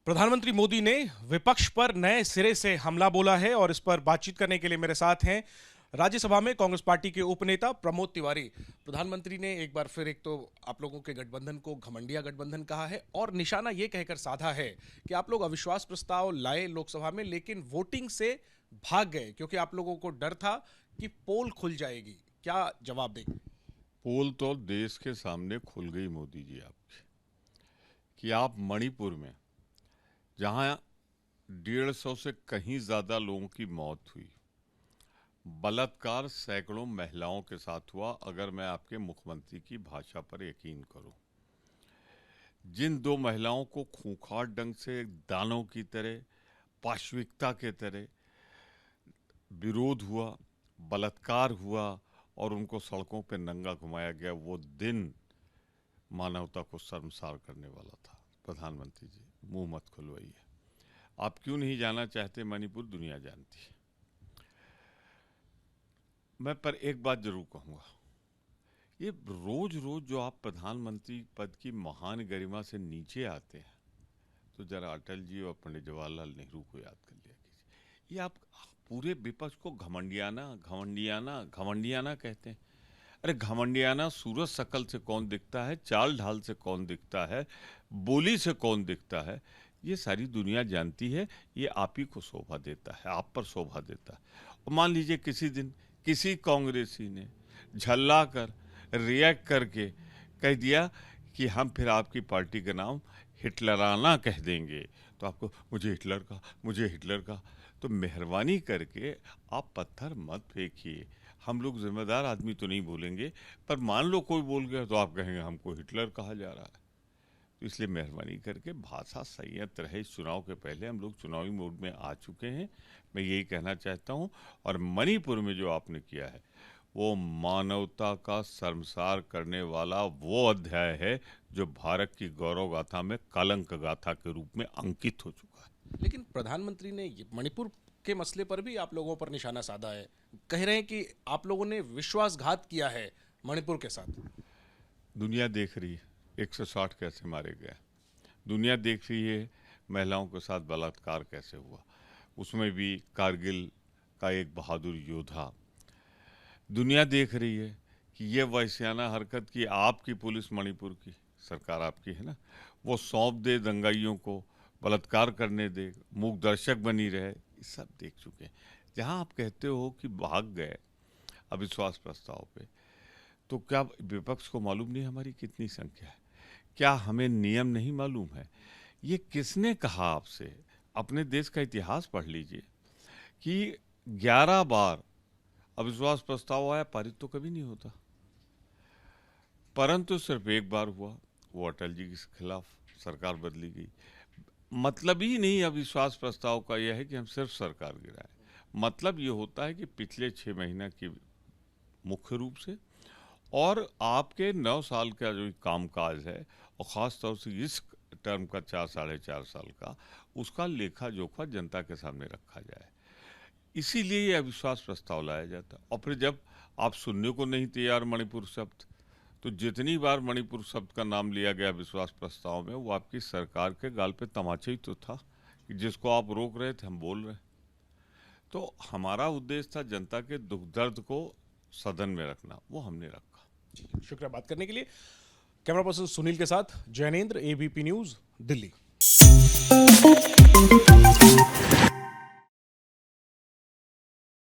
प्रधानमंत्री मोदी ने विपक्ष पर नए सिरे से हमला बोला है और इस पर बातचीत करने के लिए मेरे साथ हैं राज्यसभा में कांग्रेस पार्टी के उपनेता प्रमोद तिवारी। प्रधानमंत्री ने एक बार फिर एक तो आप लोगों के गठबंधन को घमंडिया गठबंधन कहा है और निशाना ये कहकर साधा है कि आप लोग अविश्वास प्रस्ताव लाए लोकसभा में लेकिन वोटिंग से भाग गए क्योंकि आप लोगों को डर था कि पोल खुल जाएगी। क्या जवाब देंगे? पोल तो देश के सामने खुल गई मोदी जी आपकी कि आप मणिपुर में जहां 150 से कहीं ज्यादा लोगों की मौत हुई, बलात्कार सैकड़ों महिलाओं के साथ हुआ, अगर मैं आपके मुख्यमंत्री की भाषा पर यकीन करूं, जिन दो महिलाओं को खूंखार ढंग से दानव की तरह, पाशविकता के तरह विरोध हुआ, बलात्कार हुआ और उनको सड़कों पर नंगा घुमाया गया, वो दिन मानवता को शर्मसार करने वाला था। प्रधानमंत्री जी, मुंह मत खुलवाइए। आप क्यों नहीं जाना चाहते मणिपुर? दुनिया जानती है। मैं पर एक बात जरूर कहूंगा, ये रोज रोज जो आप प्रधानमंत्री पद की महान गरिमा से नीचे आते हैं, तो जरा अटल जी और पंडित जवाहरलाल नेहरू को याद कर लिया कीजिए। ये आप पूरे विपक्ष को घमंडियाना घमंडियाना घमंडियाना कहते हैं। अरे घमंडियाना सूरज शकल से कौन दिखता है, चाल ढाल से कौन दिखता है, बोली से कौन दिखता है, ये सारी दुनिया जानती है। ये आप ही को शोभा देता है, आप पर शोभा देता है। और मान लीजिए किसी दिन किसी कांग्रेसी ने झल्ला कर रिएक्ट करके कह दिया कि हम फिर आपकी पार्टी का नाम हिटलराना कह देंगे, तो आपको मुझे हिटलर का तो मेहरबानी करके आप पत्थर मत फेंकिए। हम लोग जिम्मेदार आदमी तो नहीं बोलेंगे, पर मान लो कोई बोल गया तो आप कहेंगे हमको हिटलर कहा जा रहा है। तो इसलिए मेहरबानी करके भाषा संयत रहे। इस चुनाव के पहले हम लोग चुनावी मोड में आ चुके हैं, मैं यही कहना चाहता हूं। और मणिपुर में जो आपने किया है वो मानवता का शर्मसार करने वाला वो अध्याय है जो भारत की गौरव गाथा में कलंक गाथा के रूप में अंकित हो चुका है। लेकिन प्रधानमंत्री ने मणिपुर के मसले पर भी आप लोगों पर निशाना साधा है, कह रहे हैं कि आप लोगों ने विश्वासघात किया है मणिपुर के साथ। दुनिया देख रही है 160 कैसे मारे गए, दुनिया देख रही है महिलाओं के साथ बलात्कार कैसे हुआ, उसमें भी कारगिल का एक बहादुर योद्धा। दुनिया देख रही है कि ये वैश्याना हरकत की आपकी पुलिस, मणिपुर की सरकार आपकी है ना, वो सौंप दे दंगाइयों को, बलात्कार करने दे, मूक दर्शक बनी रहे, ये सब देख चुके हैं। जहां आप कहते हो कि भाग गए अविश्वास प्रस्ताव पे, तो क्या विपक्ष को मालूम नहीं हमारी कितनी संख्या है? क्या हमें नियम नहीं मालूम है? ये किसने कहा आपसे? अपने देश का इतिहास पढ़ लीजिए कि 11 बार अविश्वास प्रस्ताव आया, पारित तो कभी नहीं होता, परंतु सिर्फ एक बार हुआ, वो अटल जी के खिलाफ सरकार बदली गई। मतलब ही नहीं अविश्वास प्रस्ताव का यह है कि हम सिर्फ सरकार गिराए, मतलब ये होता है कि पिछले 6 महीना की मुख्य रूप से और आपके 9 साल का जो कामकाज है और ख़ास तौर से इस टर्म का 4 साढ़े 4 साल का, उसका लेखा जोखा जनता के सामने रखा जाए, इसीलिए ये अविश्वास प्रस्ताव लाया जाता। और फिर जब आप सुनने को नहीं तैयार मणिपुर शब्द, तो जितनी बार मणिपुर शब्द का नाम लिया गया विश्वास प्रस्ताव में, वो आपकी सरकार के गाल पे तमाचा ही तो था कि जिसको आप रोक रहे थे हम बोल रहे। तो हमारा उद्देश्य था जनता के दुख दर्द को सदन में रखना, वो हमने रखा। शुक्रिया बात करने के लिए। कैमरा पर्सन सुनील के साथ जैनेंद्र, एबीपी न्यूज, दिल्ली।